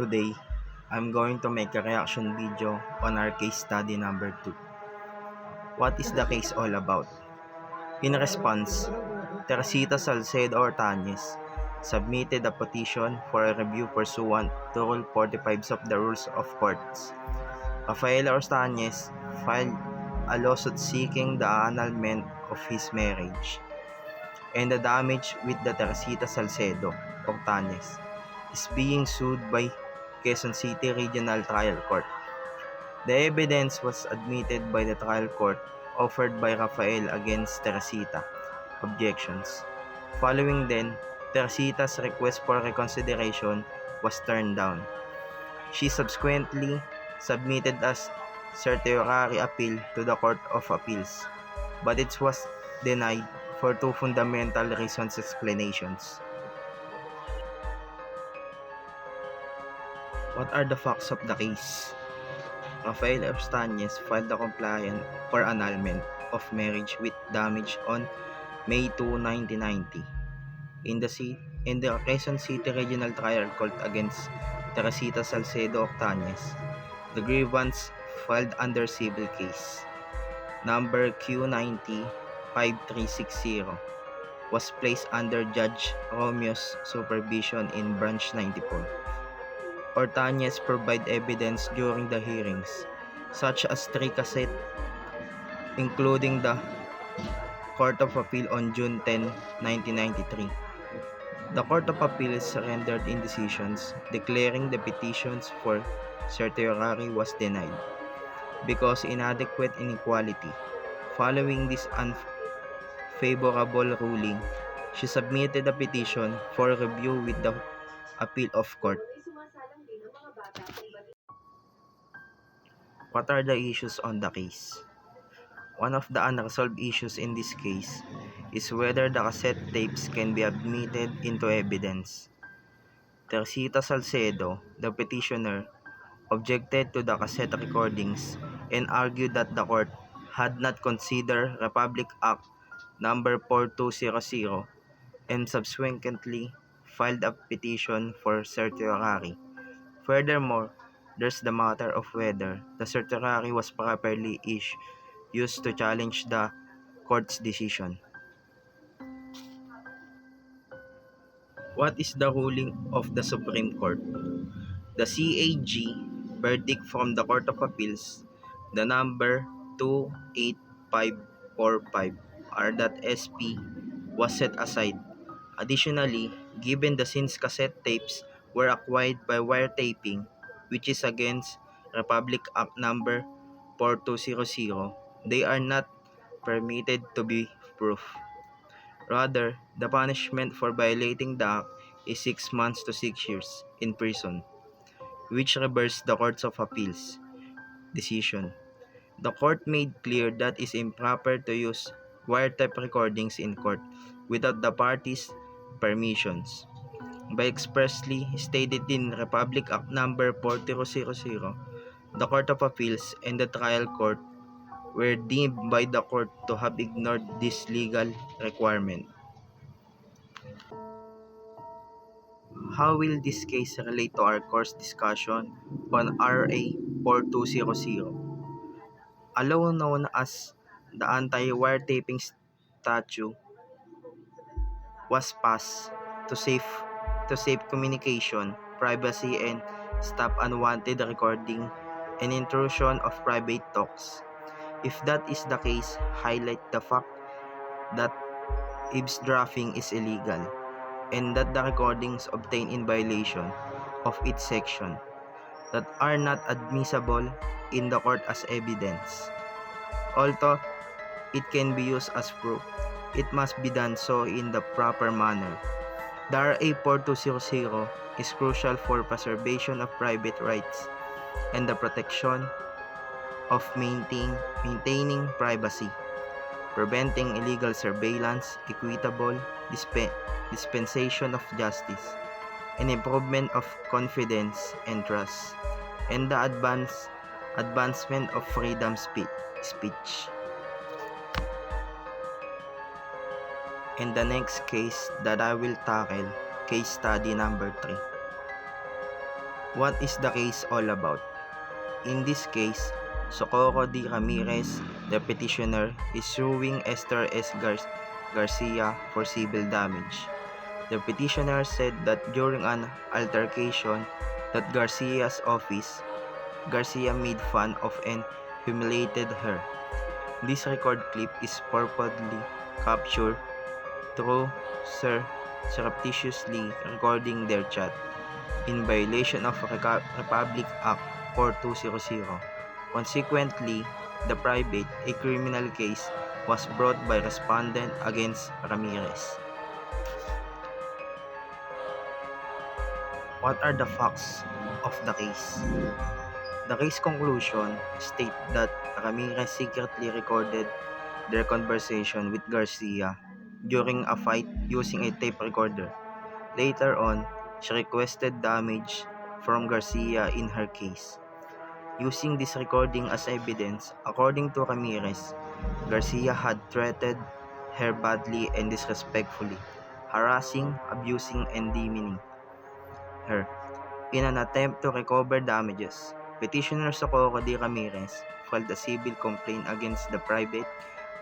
Today, I'm going to make a reaction video on our case study number 2. What is the case all about? In response, Teresita Salcedo Ortañez submitted a petition for a review pursuant to Rule 45 of the Rules of Courts. Rafael Ortañez filed a lawsuit seeking the annulment of his marriage and the damage with the Teresita Salcedo Ortañez is being sued by Quezon City Regional Trial Court. The evidence was admitted by the trial court offered by Rafael against Teresita. Objections. Following then, Teresita's request for reconsideration was turned down. She subsequently submitted a certiorari appeal to the Court of Appeals, but it was denied for two fundamental reasons explanations. What are the facts of the case? Rafael Ortañez filed a complaint for annulment of marriage with damage on May 2, 1990 in the Quezon City Regional Trial Court against Teresita Salcedo Ortañez. The grievance filed under civil case number Q90-5360 was placed under Judge Romeo's supervision in Branch 94. Ortañez provided evidence during the hearings, such as 3 cassettes, including the Court of Appeal on June 10, 1993. The Court of Appeals rendered indecisions declaring the petitions for certiorari was denied because inadequate inequality. Following this unfavorable ruling, she submitted a petition for review with the Appeal of Court. What are the issues on the case? One of the unresolved issues in this case is whether the cassette tapes can be admitted into evidence. Teresita Salcedo, the petitioner, objected to the cassette recordings and argued that the court had not considered Republic Act No. 4200 and subsequently filed a petition for certiorari. Furthermore, there's the matter of whether the certiorari was properly used to challenge the court's decision. What is the ruling of the Supreme Court? The CAG verdict from the Court of Appeals, the number 28545 R.SP, was set aside. Additionally, given the since cassette tapes were acquired by wiretaping, which is against Republic Act No. 4200, they are not permitted to be proof. Rather, the punishment for violating the act is 6 months to 6 years in prison, which reversed the Court of Appeals decision. The court made clear that it is improper to use wiretap recordings in court without the parties' permissions. By expressly stated in Republic Act No. 4000, the Court of Appeals and the trial court were deemed by the court to have ignored this legal requirement. How will this case relate to our course discussion on RA 4200? A law known as the Anti-Wiretapping Statute was passed to save communication, privacy, and stop unwanted recording and intrusion of private talks. If that is the case, highlight the fact that eavesdropping is illegal and that the recordings obtained in violation of its section that are not admissible in the court as evidence. Although it can be used as proof, it must be done so in the proper manner. The RA 4200 is crucial for preservation of private rights and the protection of maintaining privacy, preventing illegal surveillance, equitable dispensation of justice, and improvement of confidence and trust, and the advancement of freedom speech. In the next case that I will tackle, case study number 3. What is the case all about? In this case, Socorro D. Ramirez, the petitioner, is suing Esther S. Garcia for civil damage. The petitioner said that during an altercation at Garcia's office, Garcia made fun of and humiliated her. This record clip is purportedly captured through surreptitiously recording their chat in violation of Republic Act 4200. Consequently, a criminal case was brought by respondent against Ramirez. What are the facts of the case? The case conclusion state that Ramirez secretly recorded their conversation with Garcia during a fight using a tape recorder. Later on, she requested damage from Garcia in her case. Using this recording as evidence, according to Ramirez, Garcia had threatened her badly and disrespectfully, harassing, abusing, and demeaning her. In an attempt to recover damages, petitioner Socorro D. Ramirez filed a civil complaint against the private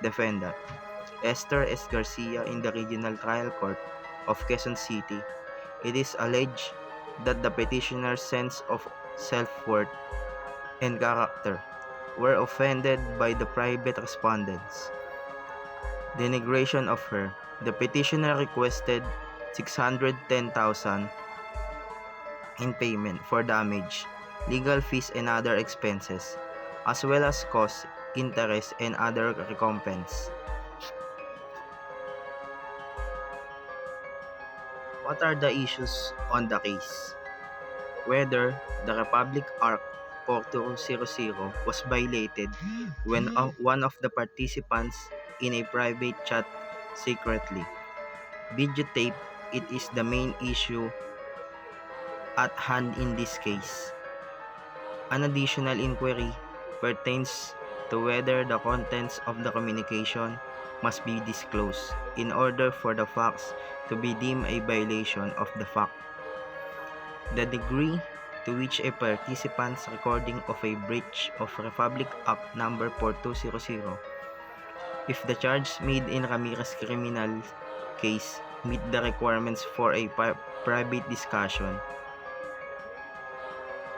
defendant, Esther S. Garcia, in the Regional Trial Court of Quezon City. It is alleged that the petitioner's sense of self-worth and character were offended by the private respondents' denigration of her. The petitioner requested 610,000 in payment for damage, legal fees and other expenses, as well as costs, interest, and other recompense. What are the issues on the case? Whether the Republic Act 4200 was violated when one of the participants in a private chat secretly videotape. It is the main issue at hand in this case. An additional inquiry pertains to whether the contents of the communication must be disclosed in order for the facts to be deemed a violation of the fact. The degree to which a participant's recording of a breach of Republic Act No. 4200, if the charge made in Ramirez criminal case meet the requirements for a private discussion.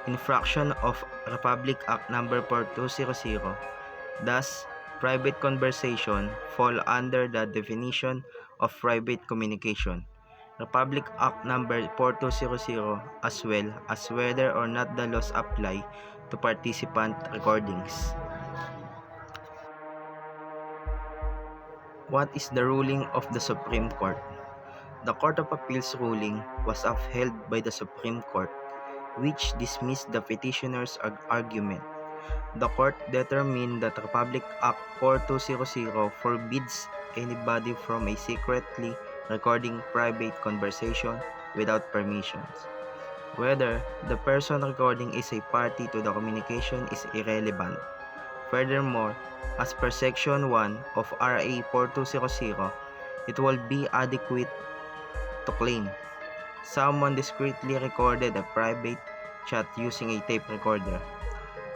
Infraction of Republic Act No. 4200, thus private conversation fall under the definition of private communication. Republic Act No. 4200 as well as whether or not the laws apply to participant recordings. What is the ruling of the Supreme Court? The Court of Appeals ruling was upheld by the Supreme Court, which dismissed the petitioner's argument. The court determined that Republic Act 4200 forbids anybody from a secretly recording private conversation without permissions. Whether the person recording is a party to the communication is irrelevant. Furthermore, as per Section 1 of RA 4200, it will be adequate to claim someone discreetly recorded a private chat using a tape recorder.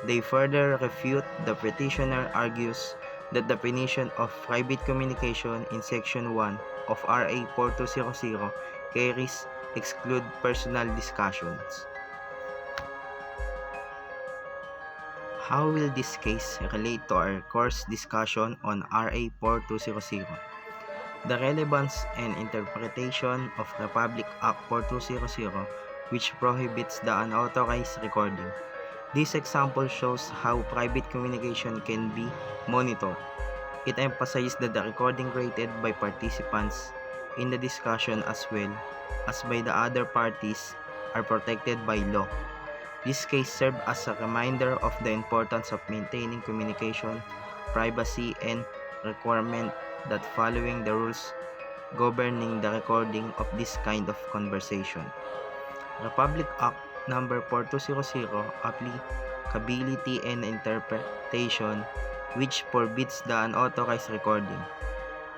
They further refute the petitioner argues that the definition of private communication in Section 1 of RA 4200 carries exclude personal discussions. How will this case relate to our course discussion on RA 4200? The relevance and interpretation of Republic Act 4200, which prohibits the unauthorized recording. This example shows how private communication can be monitored. It emphasizes that the recording created by participants in the discussion as well as by the other parties are protected by law. This case served as a reminder of the importance of maintaining communication, privacy, and requirement that following the rules governing the recording of this kind of conversation. Republic Act No. 4200 Applicability and Interpretation, which forbids the unauthorized recording.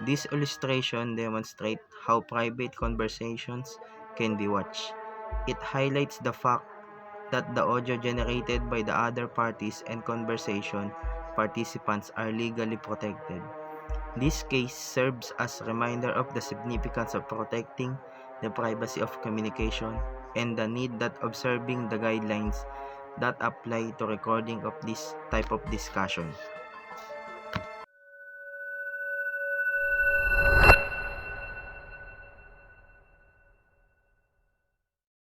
This illustration demonstrates how private conversations can be watched. It highlights the fact that the audio generated by the other parties and conversation participants are legally protected. This case serves as a reminder of the significance of protecting the privacy of communication and the need that observing the guidelines that apply to recording of this type of discussion.